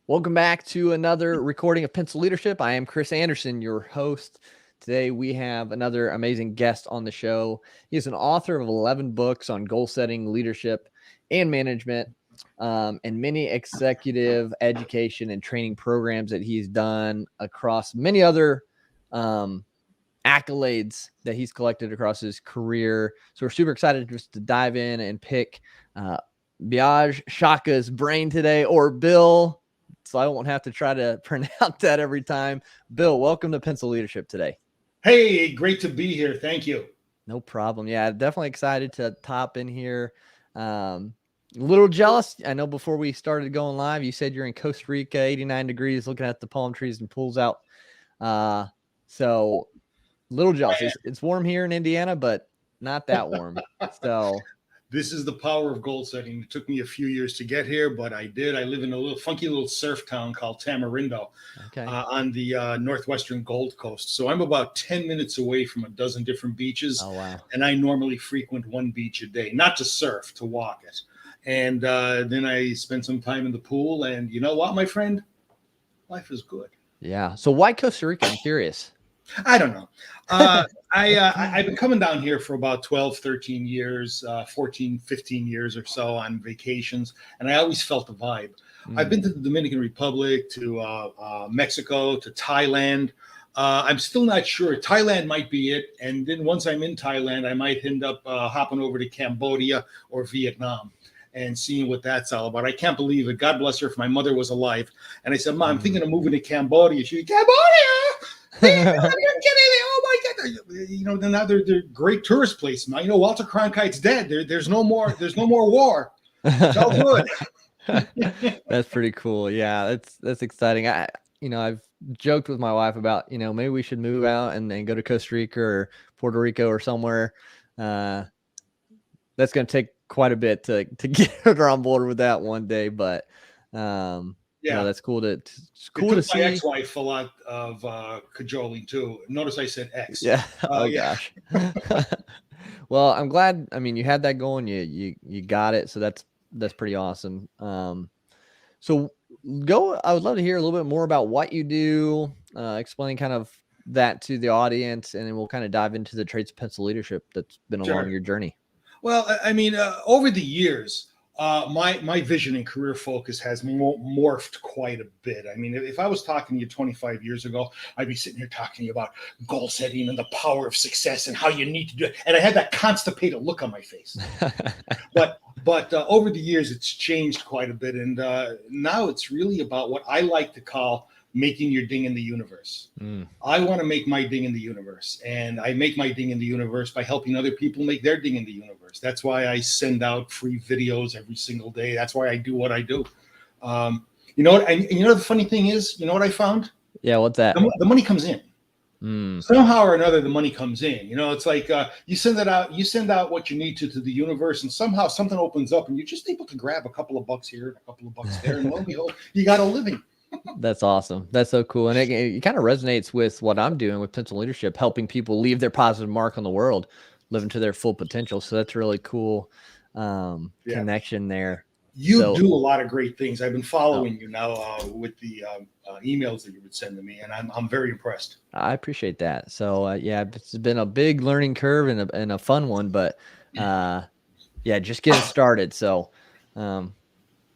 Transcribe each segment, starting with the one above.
Welcome back to another recording of Pencil Leadership. I am Chris Anderson, your host. Today we have another amazing guest on the show. He is an author of 11 books on goal setting, leadership, and management, and many executive education and training programs that he's done across many other accolades that he's collected across his career. So we're super excited just to dive in and pick Biagio Sciacca's brain today, or Bill, so I won't have to try to pronounce that every time. Bill, welcome to Pencil Leadership today. Hey, great to be here. Thank you. No problem. Yeah, definitely excited to top in here. A little jealous. I know before we started going live, you said you're in Costa Rica, 89 degrees, looking at the palm trees and pools out. So a little jealous. It's warm here in Indiana, but not that warm. So this is the power of goal setting. It took me a few years to get here, but I did. I live in a little funky little surf town called Tamarindo on the northwestern Gold Coast. So I'm about 10 minutes away from a dozen different beaches. Oh, wow. And I normally frequent one beach a day, not to surf, to walk it. And then I spend some time in the pool. And you know what, my friend? Life is good. Yeah. So why Costa Rica? I'm curious. I don't know. I've been coming down here for about 12, 13 years, 14, 15 years or so on vacations, and I always felt the vibe. I've been to the Dominican Republic, to Mexico, to Thailand. I'm still not sure. Thailand might be it. And then once I'm in Thailand, I might end up hopping over to Cambodia or Vietnam and seeing what that's all about. I can't believe it. God bless her if my mother was alive. And I said, Mom, I'm thinking of moving to Cambodia. She said, Cambodia! Oh my God! You know, now they're great tourist place now. You know, Walter Cronkite's dead. There's no more war. It's all good. That's pretty cool. Yeah, that's exciting. I've joked with my wife about, maybe we should move out and go to Costa Rica or Puerto Rico or somewhere. That's going to take quite a bit to get her on board with that one day, but yeah, that's cool to see. My ex-wife a lot of cajoling too. Notice I said ex. Yeah. Gosh. Well, I'm glad. I mean, you had that going. You got it. So that's pretty awesome. So I would love to hear a little bit more about what you do. Explain kind of that to the audience, and then we'll kind of dive into the traits of pencil leadership that's been along your journey. Well, I mean, over the years, my vision and career focus has morphed quite a bit. I mean, if I was talking to you 25 years ago, I'd be sitting here talking to you about goal setting and the power of success and how you need to do it. And I had that constipated look on my face. But over the years, it's changed quite a bit. And now it's really about what I like to call making your ding in the universe. I want to make my ding in the universe, and I make my ding in the universe by helping other people make their ding in the universe. That's why I send out free videos every single day. That's why I do what I do. You know what? And you know the funny thing is, you know what I found? Yeah, what's that? The money comes in. Somehow or another, the money comes in. You know, it's like you send it out. You send out what you need to the universe, and somehow something opens up, and you're just able to grab a couple of bucks here and a couple of bucks there, and lo and behold, you got a living. That's awesome. That's so cool. And it kind of resonates with what I'm doing with Pencil Leadership, helping people leave their positive mark on the world, living to their full potential. So that's really cool connection there. You do a lot of great things. I've been following you now with the emails that you would send to me, and I'm very impressed. I appreciate that. So it's been a big learning curve and a fun one, but just getting started. So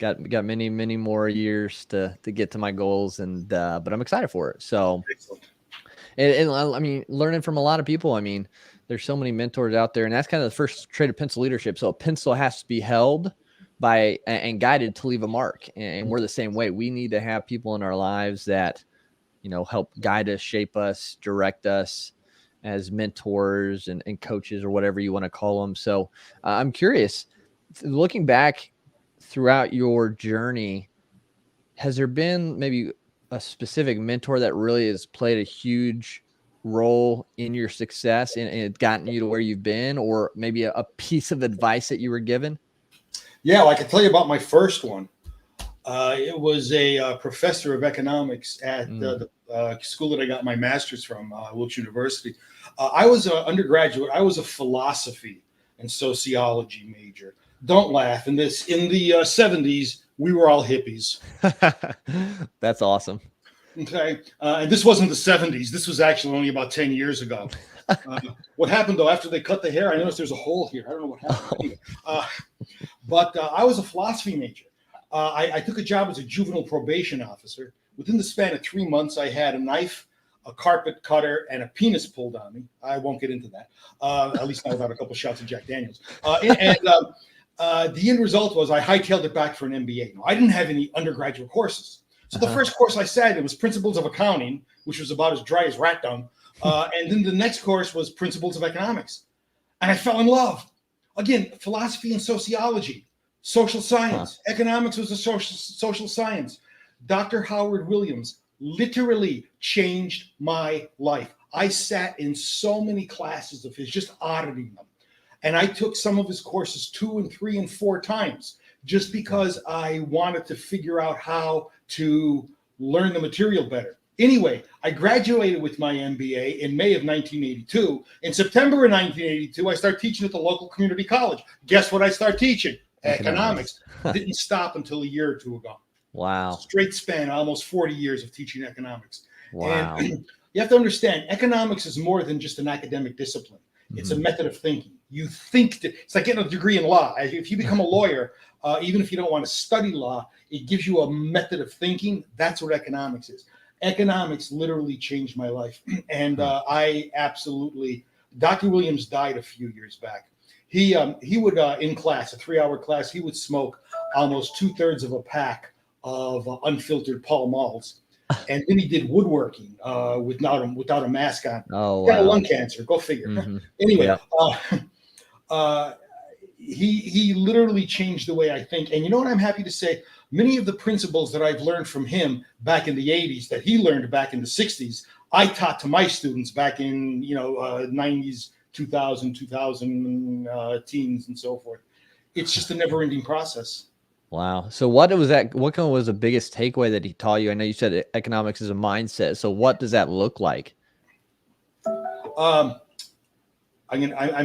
got many more years to get to my goals, and but I'm excited for it. So and I mean, learning from a lot of people. I mean, there's so many mentors out there, and that's kind of the first trait of pencil leadership. So a pencil has to be held by and guided to leave a mark, and we're the same way. We need to have people in our lives that help guide us, shape us, direct us as mentors and coaches, or whatever you want to call them. So I'm curious, looking back throughout your journey, has there been maybe a specific mentor that really has played a huge role in your success and it's gotten you to where you've been, or maybe a piece of advice that you were given? Yeah, well, I can tell you about my first one. It was a professor of economics at the school that I got my master's from, Wilkes University. I was an undergraduate. I was a philosophy and sociology major. Don't laugh. In the 70s, we were all hippies. That's awesome. Okay, and this wasn't the 70s. This was actually only about 10 years ago. What happened though after they cut the hair? I noticed there's a hole here. I don't know what happened. Anyway, but I was a philosophy major. I took a job as a juvenile probation officer. Within the span of 3 months, I had a knife, a carpet cutter, and a penis pulled on me. I won't get into that. At least not without a couple shots of Jack Daniels. The end result was I hightailed it back for an MBA. Now, I didn't have any undergraduate courses. So the first course I sat in was Principles of Accounting, which was about as dry as rat dung. And then the next course was Principles of Economics. And I fell in love. Again, philosophy and sociology, social science. Economics was a social science. Dr. Howard Williams literally changed my life. I sat in so many classes of his, just auditing them. And I took some of his courses 2 and 3 and 4 times just because I wanted to figure out how to learn the material better. Anyway, I graduated with my MBA in May of 1982. In September of 1982, I started teaching at the local community college. Guess what I started teaching? Economics. Didn't stop until a year or 2 ago. Wow. Straight span, almost 40 years of teaching economics. Wow. And you have to understand, economics is more than just an academic discipline. It's a method of thinking. You think, it's like getting a degree in law. If you become a lawyer, even if you don't want to study law, it gives you a method of thinking. That's what economics is. Economics literally changed my life. And I absolutely, Dr. Williams died a few years back. He would, in class, a 3-hour class, he would smoke almost 2/3 of a pack of unfiltered Pall Malls. And then he did woodworking without a mask on. Oh, Got wow. lung cancer. Go figure. Anyway, he literally changed the way I think. And you know what I'm happy to say? Many of the principles that I've learned from him back in the 80s that he learned back in the 60s, I taught to my students back in 90s, 2000 teens and so forth. It's just a never-ending process. Wow. So what was the biggest takeaway that he taught you? I know you said economics is a mindset. So what does that look like? I'm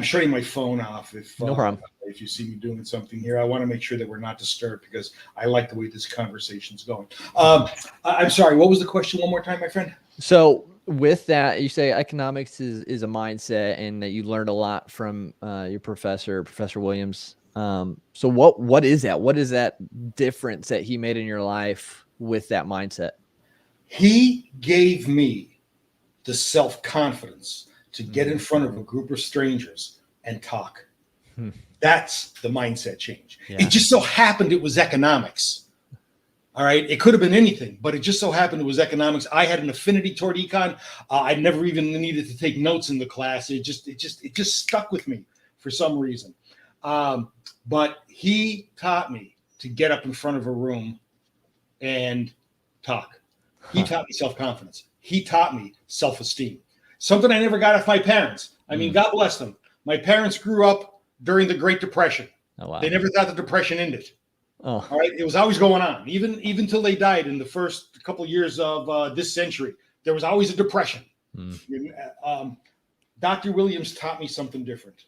shutting my phone off No problem. if you see me doing something here. I want to make sure that we're not disturbed because I like the way this conversation's going. I'm sorry. What was the question one more time, my friend? So with that, you say economics is a mindset and that you learned a lot from your Professor Williams. So what is that? What is that difference that he made in your life with that mindset? He gave me the self-confidence to get in front of a group of strangers and talk. That's the mindset change. Yeah. It just so happened it was economics. All right. It could have been anything, but it just so happened it was economics. I had an affinity toward econ. I never even needed to take notes in the class. It just stuck with me for some reason. But he taught me to get up in front of a room and talk. He taught me self-confidence. He taught me self-esteem. Something I never got off my parents. I mean, God bless them. My parents grew up during the Great Depression. Oh, wow. They never thought the Depression ended. Oh. All right. It was always going on. Even till they died in the first couple of years of this century, there was always a depression. Dr. Williams taught me something different.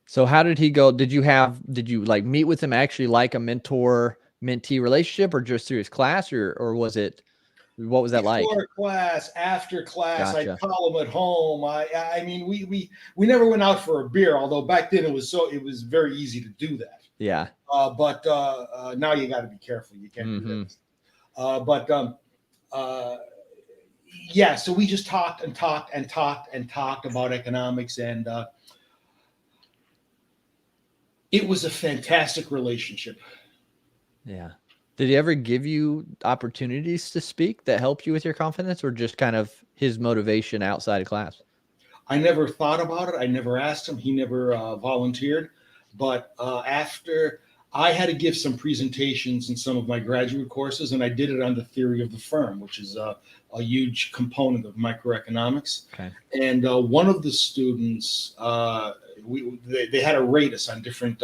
So how did he go? Did you like meet with him actually like a mentor-mentee relationship or just through his class or was it, what was that like? Before class, after class, Gotcha. I'd call him at home. I mean, we never went out for a beer, although back then it was very easy to do that. Yeah. But now you got to be careful. You can't do that. Yeah, so we just talked about economics, and it was a fantastic relationship. Yeah. Did he ever give you opportunities to speak that helped you with your confidence, or just kind of his motivation outside of class? I never thought about it. I never asked him. He never volunteered. But after I had to give some presentations in some of my graduate courses, and I did it on the theory of the firm, which is a huge component of microeconomics. Okay. And one of the students, they had to rate us on different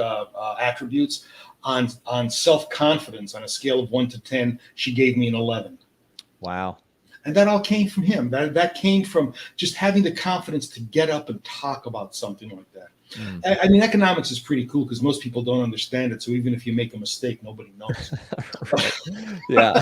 attributes. On self-confidence, on a scale of 1 to 10, she gave me an 11. Wow. And that all came from him. That came from just having the confidence to get up and talk about something like that. Mm. I mean, economics is pretty cool because most people don't understand it. So even if you make a mistake, nobody knows. Right. Yeah.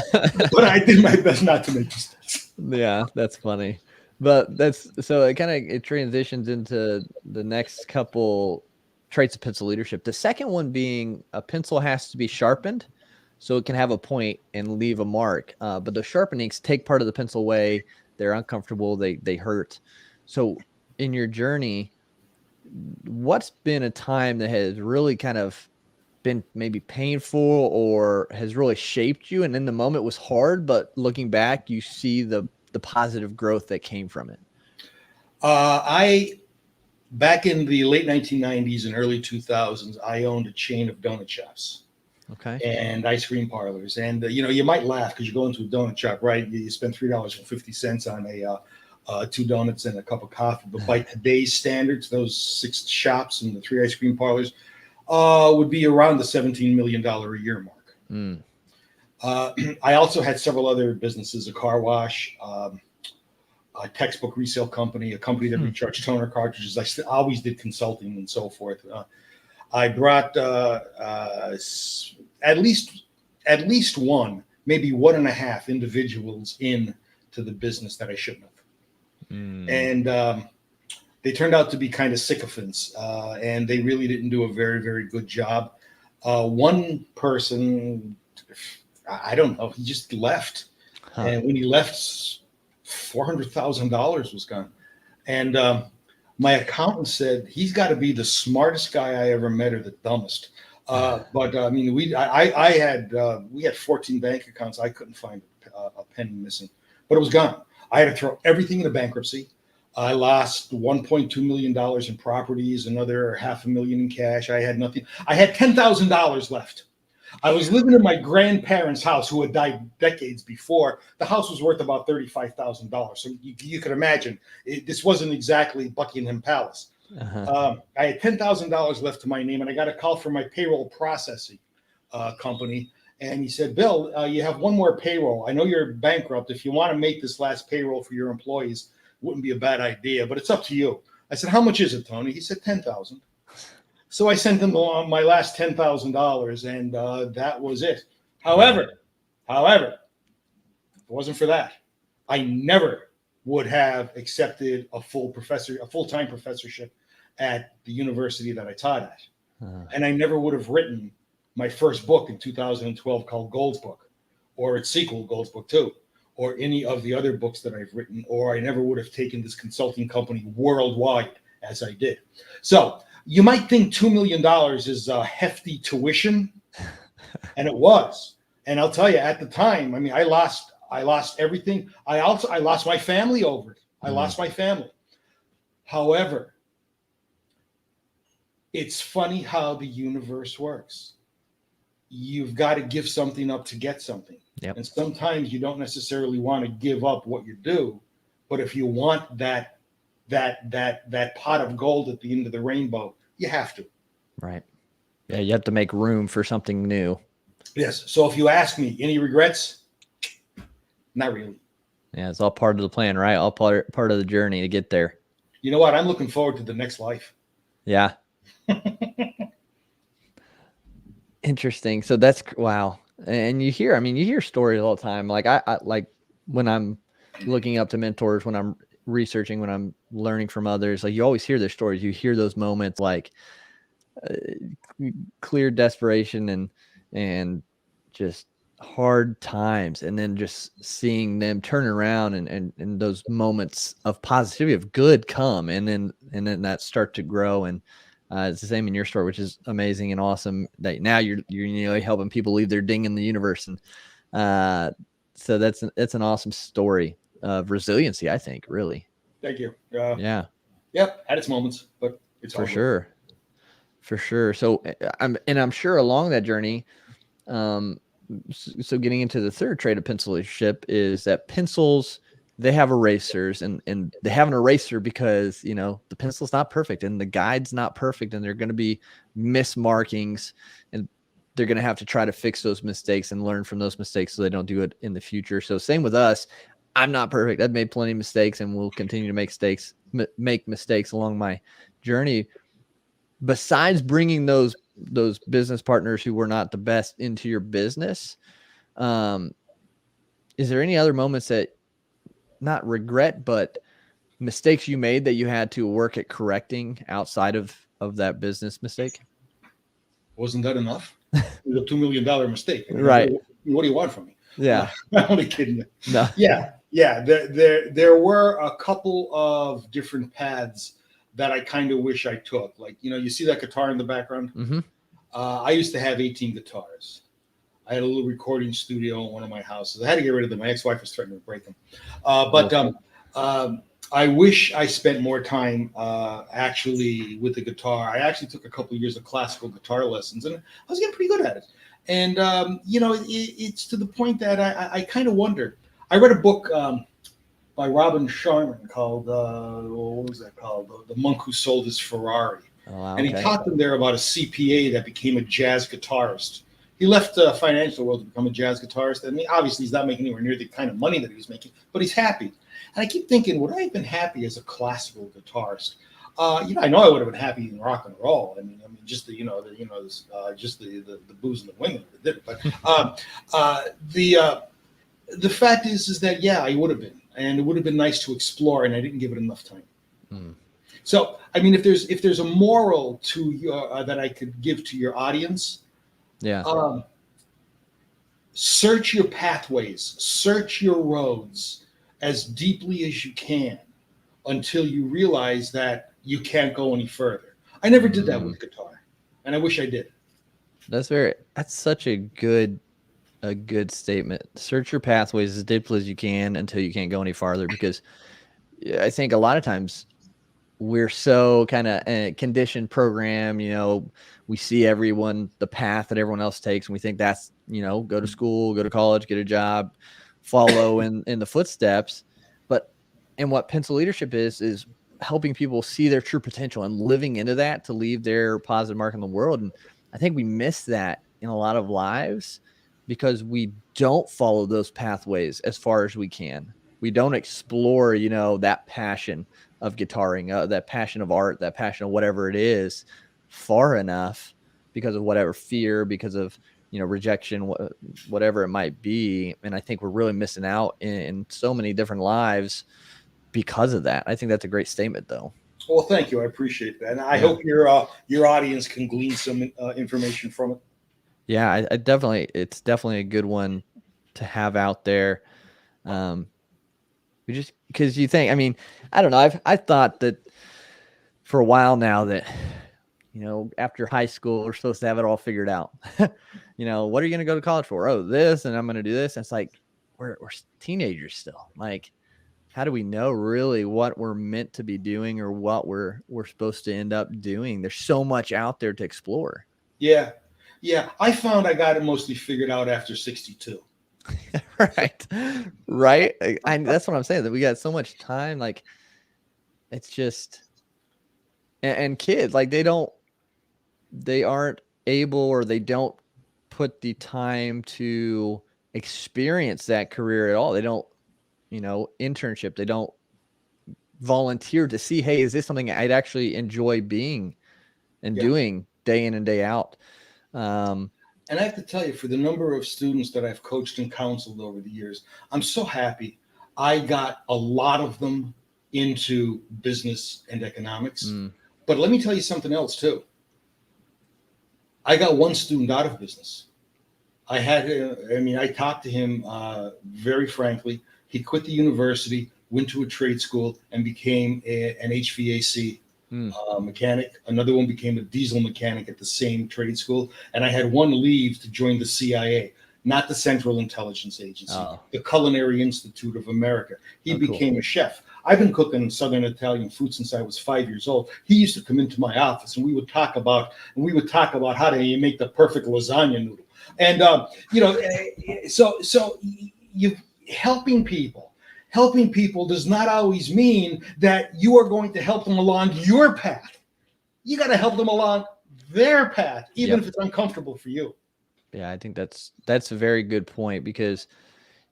But I did my best not to make mistakes. Yeah, that's funny. But that's so it transitions into the next couple traits of pencil leadership. The second one being a pencil has to be sharpened so it can have a point and leave a mark. But the sharpenings take part of the pencil away. They're uncomfortable. They hurt. So in your journey, what's been a time that has really kind of been maybe painful or has really shaped you, and in the moment was hard, but looking back you see the positive growth that came from it? I back in the late 1990s and early 2000s, I owned a chain of donut shops Okay. and ice cream parlors. And you might laugh because you go into a donut shop, right? You spend $3.50 on a 2 donuts and a cup of coffee. But by today's standards, those 6 shops and the 3 ice cream parlors would be around the $17 million a year mark. Mm. I also had several other businesses: a car wash, a textbook resale company, a company that recharged toner cartridges. I always did consulting and so forth. I brought at least one, maybe 1.5 individuals in to the business that I shouldn't have. And they turned out to be kind of sycophants, and they really didn't do a very, very good job. One person, I don't know, he just left. Huh. And when he left, $400,000 was gone. And my accountant said, he's got to be the smartest guy I ever met or the dumbest. But I mean, we had 14 bank accounts. I couldn't find a penny missing, but it was gone. I had to throw everything into bankruptcy. I lost $1.2 million in properties, another $500,000 in cash. I had nothing. I had $10,000 left. I was living in my grandparents' house, who had died decades before. The house was worth about $35,000. So you could imagine this wasn't exactly Buckingham Palace. I had $10,000 left to my name, and I got a call from my payroll processing company. And he said, Bill, you have one more payroll. I know you're bankrupt. If you want to make this last payroll for your employees, wouldn't be a bad idea, but it's up to you. I said, how much is it, Tony? He said, $10,000. So I sent him along my last $10,000, and that was it. However, if it wasn't for that, I never would have accepted a full-time professorship at the university that I taught at. And I never would have written my first book in 2012 called Gold's Book, or its sequel, Gold's Book 2, or any of the other books that I've written, or I never would have taken this consulting company worldwide as I did. So you might think $2 million is a hefty tuition, and it was. And I'll tell you, at the time, I mean, I lost everything. I lost my family over it. I lost my family. However, it's funny how the universe works. You've got to give something up to get something. Yep. And sometimes you don't necessarily want to give up what you do, but if you want that pot of gold at the end of the rainbow, you have to. Right. Yeah, you have to make room for something new. Yes. So if you ask me, any regrets? Not really. Yeah, it's all part of the plan, right? All part of the journey to get there. You know what? I'm looking forward to the next life. Yeah. Interesting. So that's wow. And you hear stories all the time. Like I like when I'm looking up to mentors, when I'm researching, when I'm learning from others, like you always hear their stories. You hear those moments like clear desperation and just hard times, and then just seeing them turn around and those moments of positivity, of good come, and then that start to grow. And it's the same in your story, which is amazing and awesome that now you're helping people leave their ding in the universe. And so that's an awesome story of resiliency, I think, really. Thank you. Yeah. Yep. Had its moments, but it's for sure. For sure. So I'm sure along that journey, so getting into the third trait of pencil leadership is that pencils, they have erasers, and they have an eraser because, the pencil's not perfect and the guide's not perfect, and they're going to be mismarkings, and they're going to have to try to fix those mistakes and learn from those mistakes so they don't do it in the future. So same with us. I'm not perfect. I've made plenty of mistakes and will continue to make mistakes along my journey. besides bringing those business partners who were not the best into your business, is there any other moments that, not regret, but mistakes you made that you had to work at correcting outside of that business mistake? Wasn't that enough? It was a $2 million mistake. I mean, Right. what do you want from me? Yeah. I'm only kidding you. No. Yeah. There were a couple of different paths that I kind of wish I took. Like, you see that guitar in the background? Mm-hmm. I used to have 18 guitars. I had a little recording studio in one of my houses. I had to get rid of them. My ex-wife was threatening to break them. I wish I spent more time actually with the guitar. I actually took a couple of years of classical guitar lessons, and I was getting pretty good at it. And it's to the point that I kind of wonder. I read a book by Robin Sharman called what was that called? The Monk Who Sold His Ferrari. Oh, wow, and he taught them there about a CPA that became a jazz guitarist. He left the financial world to become a jazz guitarist. I mean, obviously, he's not making anywhere near the kind of money that he was making, but he's happy. And I keep thinking, would I have been happy as a classical guitarist? I know I would have been happy in rock and roll. I mean, just the booze and the women that did it. But the fact is that I would have been, and it would have been nice to explore, and I didn't give it enough time. Mm. So, I mean, if there's a moral to your that I could give to your audience. Yeah. Search your pathways, search your roads as deeply as you can until you realize that you can't go any further. I never did that with guitar, and I wish I did. That's such a good statement. Search your pathways as deeply as you can until you can't go any farther, because I think a lot of times we're so kind of conditioned, program, we see the path that everyone else takes, and we think that's, go to school, go to college, get a job, follow in the footsteps. And what Pencil Leadership is helping people see their true potential and living into that to leave their positive mark in the world. And I think we miss that in a lot of lives because we don't follow those pathways as far as we can. We don't explore, that passion of guitaring, that passion of art, that passion of whatever it is far enough because of whatever fear, because of, rejection, whatever it might be. And I think we're really missing out in so many different lives because of that. I think that's a great statement, though. Well, thank you. I appreciate that. And I hope your audience can glean some information from it. Yeah, it's definitely a good one to have out there. We just, because you think, I mean, I don't know. I thought that for a while now that, after high school, we're supposed to have it all figured out. What are you going to go to college for? Oh, this, and I'm going to do this. And it's like, we're teenagers still. Like, how do we know really what we're meant to be doing or what we're supposed to end up doing? There's so much out there to explore. Yeah. I found I got it mostly figured out after 62. Right. That's what I'm saying, that we got so much time. Like, it's just, and kids, like, they aren't able, or they don't put the time to experience that career at all. They don't, internship. They don't volunteer to see, hey, is this something I'd actually enjoy being and doing day in and day out? And I have to tell you, for the number of students that I've coached and counseled over the years, I'm so happy. I got a lot of them into business and economics. But let me tell you something else, too. I got one student out of business. I talked to him very frankly. He quit the university, went to a trade school, and became an HVAC mechanic. Another one became a diesel mechanic at the same trade school. And I had one leave to join the CIA, not the Central Intelligence Agency, the Culinary Institute of America. He became a chef. I've been cooking Southern Italian food since I was 5 years old. He used to come into my office, and we would talk about how to make the perfect lasagna noodle. And so you helping people does not always mean that you are going to help them along your path. You got to help them along their path, even if it's uncomfortable for you. Yeah, I think that's a very good point, because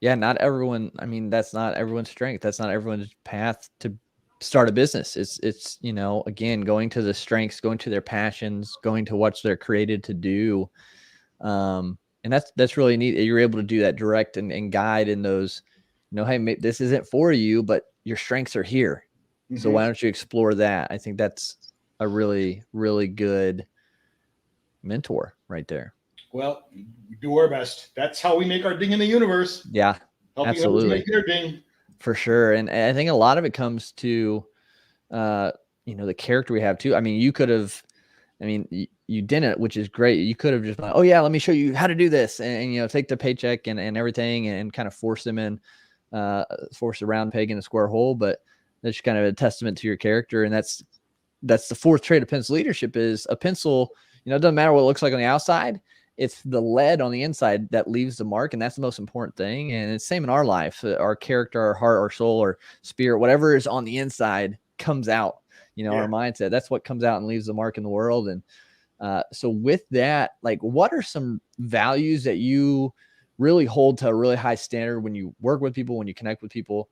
not everyone, that's not everyone's strength. That's not everyone's path to start a business. It's, you know, again, going to the strengths, going to their passions, going to what they're created to do. And that's really neat. You're able to do that direct and guide in those, you know, hey, this isn't for you, but your strengths are here. So why don't you explore that? I think that's a really, really good mentor right there. Well, we do our best. That's how we make our ding in the universe. Yeah, Helping absolutely. others make their ding. For sure. And I think a lot of it comes to, you know, the character we have too. I mean, you could have, I mean, you didn't, which is great. You could have just been like, oh yeah, let me show you how to do this, and you know, take the paycheck and everything, and kind of force them in, force a round peg in a square hole. But that's kind of a testament to your character, and that's the fourth trait of pencil leadership. Is a pencil, you know, it doesn't matter what it looks like on the outside. It's the lead on the inside that leaves the mark, and that's the most important thing. And it's same in our life. Our character, our heart, our soul, our spirit, whatever is on the inside comes out. You know, our mindset, that's what comes out and leaves the mark in the world. And so with that, like, what are some values that you really hold to a really high standard when you work with people, when you connect with people?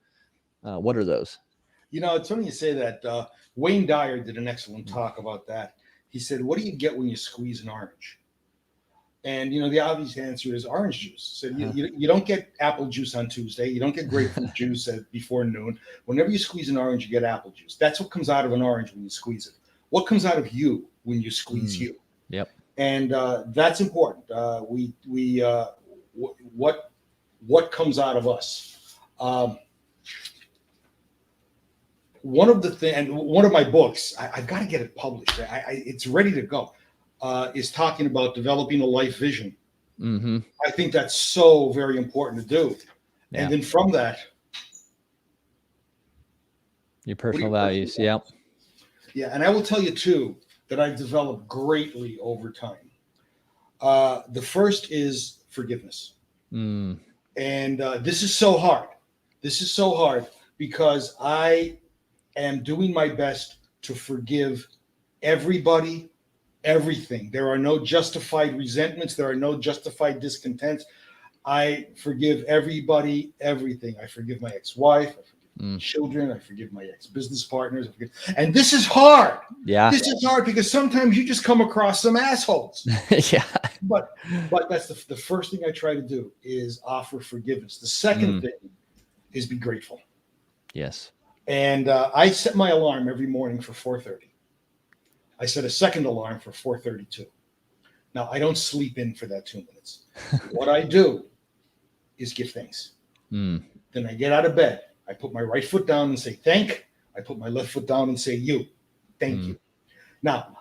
What are those? You know, it's funny you say that. Wayne Dyer did an excellent talk about that. He said, what do you get when you squeeze an orange? And, you know, the obvious answer is orange juice. So you don't get apple juice on Tuesday. You don't get grapefruit juice before noon. Whenever you squeeze an orange, you get apple juice. That's what comes out of an orange when you squeeze it. What comes out of you when you squeeze you? Yep. And that's important. What comes out of us? One of my books, I've got to get it published. It's ready to go. Is talking about developing a life vision. I think that's so very important to do. Yeah. And then from that, your personal values. Yeah. Yeah. And I will tell you too, that I've developed greatly over time. The first is forgiveness. And this is so hard. This is so hard because I am doing my best to forgive everybody, everything. There are no justified resentments. There are no justified discontents. I forgive everybody, everything. I forgive my ex-wife. I forgive my children. I forgive my ex-business partners. And this is hard. Yeah. This is hard because sometimes you just come across some assholes. Yeah. But that's the first thing I try to do is offer forgiveness. The second thing is be grateful. Yes. And I set my alarm every morning for 4:30. I set a second alarm for 4:32. Now, I don't sleep in for that 2 minutes. What I do is give thanks. Then I get out of bed. I put my right foot down and say, thank. I put my left foot down and say, you. Thank you. Now,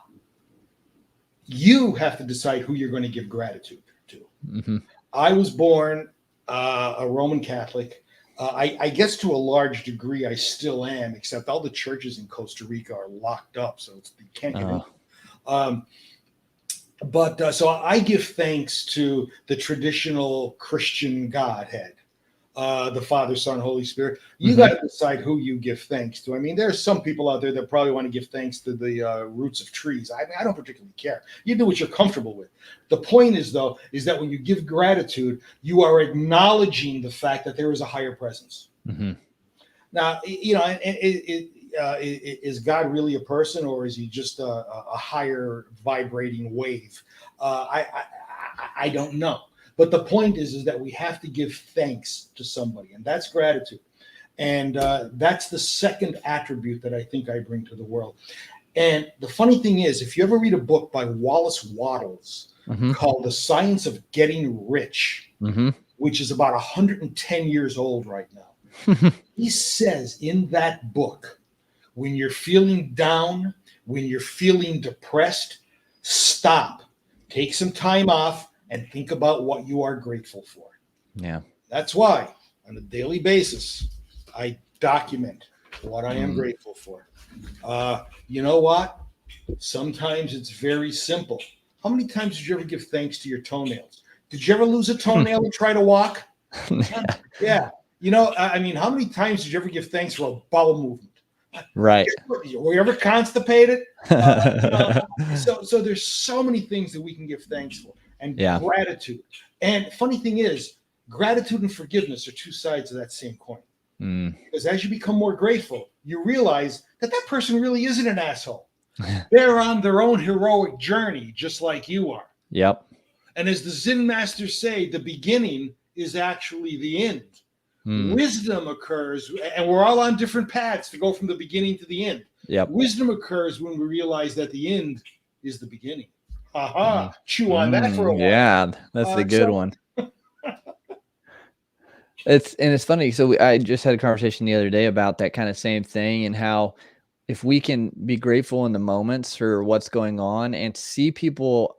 you have to decide who you're going to give gratitude to. I was born a Roman Catholic. I guess to a large degree, I still am, except all the churches in Costa Rica are locked up, so you can't get in. So I give thanks to the traditional Christian Godhead, the Father, Son, Holy Spirit. You got to decide who you give thanks to. I mean, there's some people out there that probably want to give thanks to the roots of trees. I mean, I don't particularly care. You do what you're comfortable with. The point is, though, is that when you give gratitude, you are acknowledging the fact that there is a higher presence. Now, you know, is God really a person, or is he just a higher vibrating wave? I don't know. But the point is that we have to give thanks to somebody, and that's gratitude. And that's the second attribute that I think I bring to the world. And the funny thing is, if you ever read a book by Wallace Wattles called The Science of Getting Rich, which is about 110 years old right now, he says in that book, when you're feeling down, when you're feeling depressed, stop, take some time off, and think about what you are grateful for. Yeah. That's why on a daily basis, I document what I am grateful for. You know what? Sometimes it's very simple. How many times did you ever give thanks to your toenails? Did you ever lose a toenail and try to walk? Yeah. You know, I mean, how many times did you ever give thanks for a bowel movement? Right. Were you ever constipated? So there's so many things that we can give thanks for. And gratitude. And funny thing is, gratitude and forgiveness are two sides of that same coin. Because as you become more grateful, you realize that that person really isn't an asshole. They're on their own heroic journey, just like you are. Yep. And as the Zen masters say, the beginning is actually the end. Wisdom occurs, and we're all on different paths to go from the beginning to the end. Yep. Wisdom occurs when we realize that the end is the beginning. Aha! Chew on that for a while. Yeah, that's a good one. It's funny. So I just had a conversation the other day about that kind of same thing, and how if we can be grateful in the moments for what's going on and see people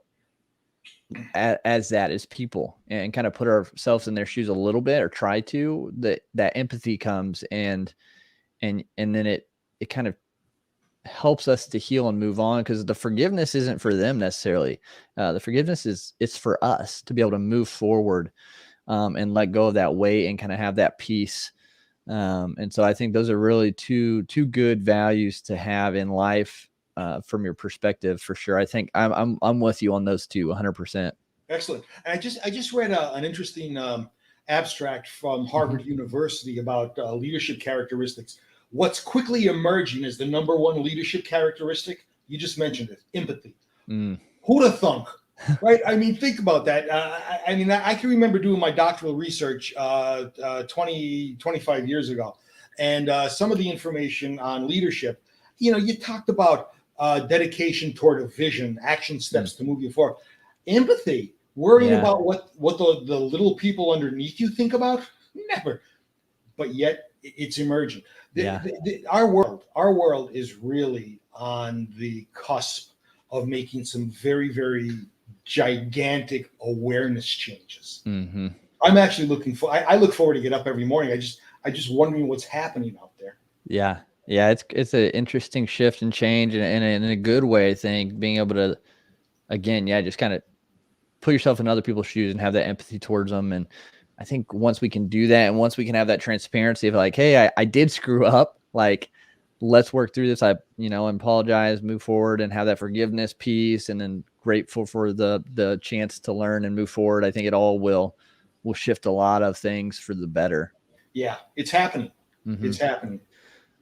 as people, and kind of put ourselves in their shoes a little bit, or try to, that empathy comes, and then it kind of helps us to heal and move on, because the forgiveness isn't for them necessarily. The forgiveness it's for us to be able to move forward, and let go of that weight and kind of have that peace. And so I think those are really two good values to have in life, from your perspective, for sure. I think I'm with you on those two 100%. Excellent. And I just read an interesting abstract from Harvard University about leadership characteristics. What's quickly emerging as the number one leadership characteristic? You just mentioned it: empathy. Who'd have thunk? Right? I mean, think about that. I can remember doing my doctoral research 25 years ago. And some of the information on leadership, you talked about dedication toward a vision, action steps to move you forward. Empathy, worrying about what the little people underneath you think about? Never. But yet it's emerging. Our world is really on the cusp of making some very, very gigantic awareness changes. I'm actually I look forward to get up every morning. I just wondering what's happening out there. Yeah. It's an interesting shift and change, and in a good way. I think being able to, again, just kind of put yourself in other people's shoes and have that empathy towards them. And I think once we can do that, and once we can have that transparency of like, hey, I did screw up, like, let's work through this. I apologize, move forward, and have that forgiveness piece, and then grateful for the chance to learn and move forward. I think it all will shift a lot of things for the better. Yeah, it's happening. It's happening.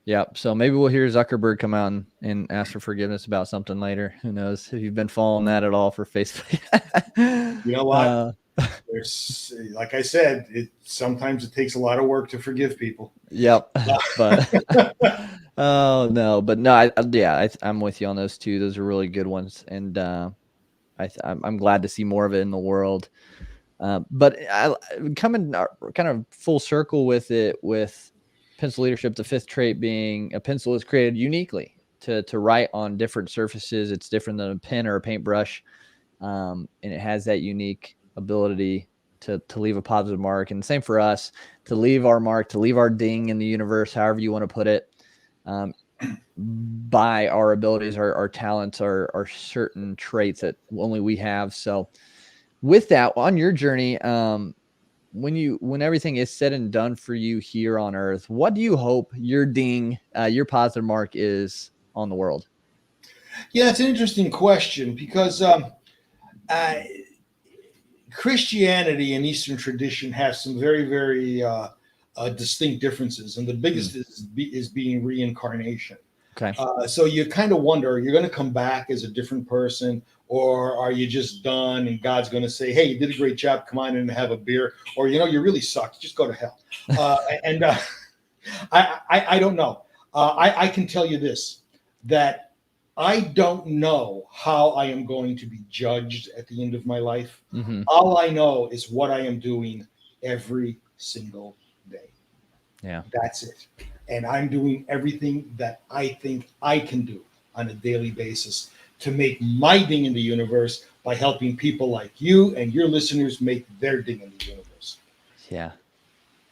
Yeah. So maybe we'll hear Zuckerberg come out and ask for forgiveness about something later. Who knows? If you've been following that at all for Facebook. You know what? There's, like I said, sometimes it takes a lot of work to forgive people. Yep. But oh no, but no, I'm with you on those two. Those are really good ones, and I'm glad to see more of it in the world. But coming kind of full circle with it, with pencil leadership, the fifth trait being a pencil is created uniquely to write on different surfaces. It's different than a pen or a paintbrush, and it has that unique ability to leave a positive mark. And same for us, to leave our mark, to leave our ding in the universe, however you want to put it, by our abilities, our talents, our certain traits that only we have. So with that, on your journey, when everything is said and done for you here on Earth, what do you hope your ding, your positive mark is on the world? Yeah, it's an interesting question, because Christianity and Eastern tradition have some very, very distinct differences, and the biggest is being reincarnation. Okay. So you kind of wonder, are you going to come back as a different person, or are you just done and God's going to say, hey, you did a great job, come on in and have a beer, or you really sucked, just go to hell. I don't know. I can tell you this, that I don't know how I am going to be judged at the end of my life. All I know is what I am doing every single day. Yeah. That's it. And I'm doing everything that I think I can do on a daily basis to make my ding in the universe by helping people like you and your listeners make their ding in the universe. Yeah.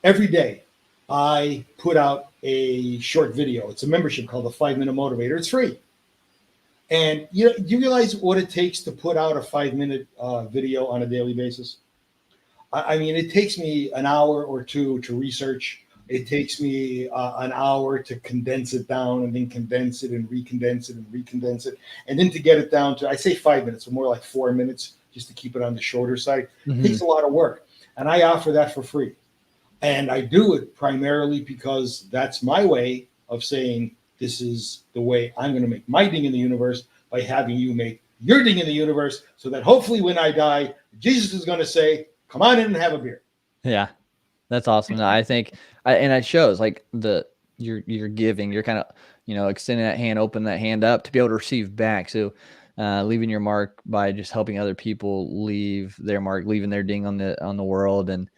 Every day I put out a short video. It's a membership called the 5-Minute Motivator. It's free. And you realize what it takes to put out a 5-minute video on a daily basis? I mean, it takes me an hour or two to research. It takes me an hour to condense it down, and then condense it and recondense it and recondense it. And then to get it down to, I say 5 minutes, but more like 4 minutes, just to keep it on the shorter side. It takes a lot of work. And I offer that for free. And I do it primarily because that's my way of saying this is the way I'm going to make my ding in the universe, by having you make your ding in the universe, so that hopefully when I die, Jesus is going to say, come on in and have a beer. Yeah, that's awesome. No, I think, and it shows like you're giving, you're kind of, extending that hand, open that hand up to be able to receive back. So, leaving your mark by just helping other people leave their mark, leaving their ding on the world, and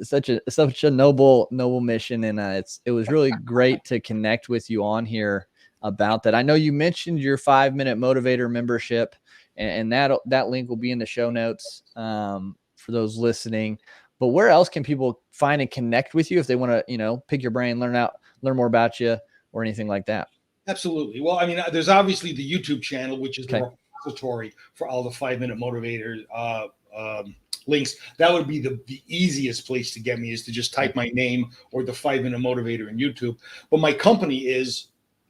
such a noble mission. And it was really great to connect with you on here about that. I know you mentioned your 5-minute motivator membership, and that link will be in the show notes for those listening. But where else can people find and connect with you if they want to, pick your brain, learn more about you, or anything like that? Absolutely. Well, I mean, there's obviously the YouTube channel, which is Okay. the repository for all the 5-minute motivator links. That would be the easiest place to get me, is to just type my name or the 5-minute motivator in YouTube. But my company is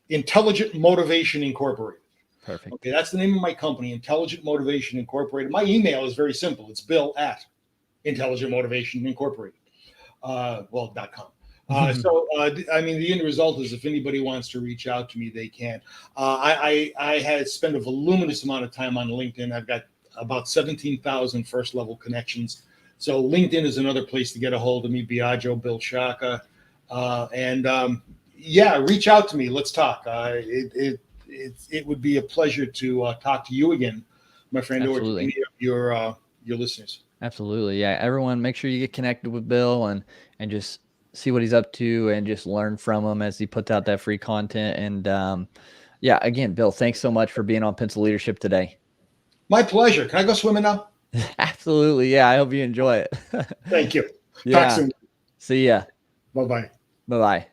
Intelligent Motivation Incorporated. Perfect. Okay, that's the name of my company, Intelligent Motivation Incorporated. My email is very simple. It's bill@Intelligent Motivation Incorporated. .com. I mean, the end result is, if anybody wants to reach out to me, they can. I had spent a voluminous amount of time on LinkedIn. I've got about 17,000 first level connections. So LinkedIn is another place to get a hold of me, Biagio Sciacca. Reach out to me. Let's talk. It would be a pleasure to talk to you again, my friend, Absolutely. or to any of your listeners. Absolutely. Yeah. Everyone, make sure you get connected with Bill and just see what he's up to, and just learn from him as he puts out that free content. And again, Bill, thanks so much for being on Pencil Leadership today. My pleasure. Can I go swimming now? Absolutely. Yeah. I hope you enjoy it. Thank you. Yeah. Talk soon. See ya. Bye-bye. Bye-bye.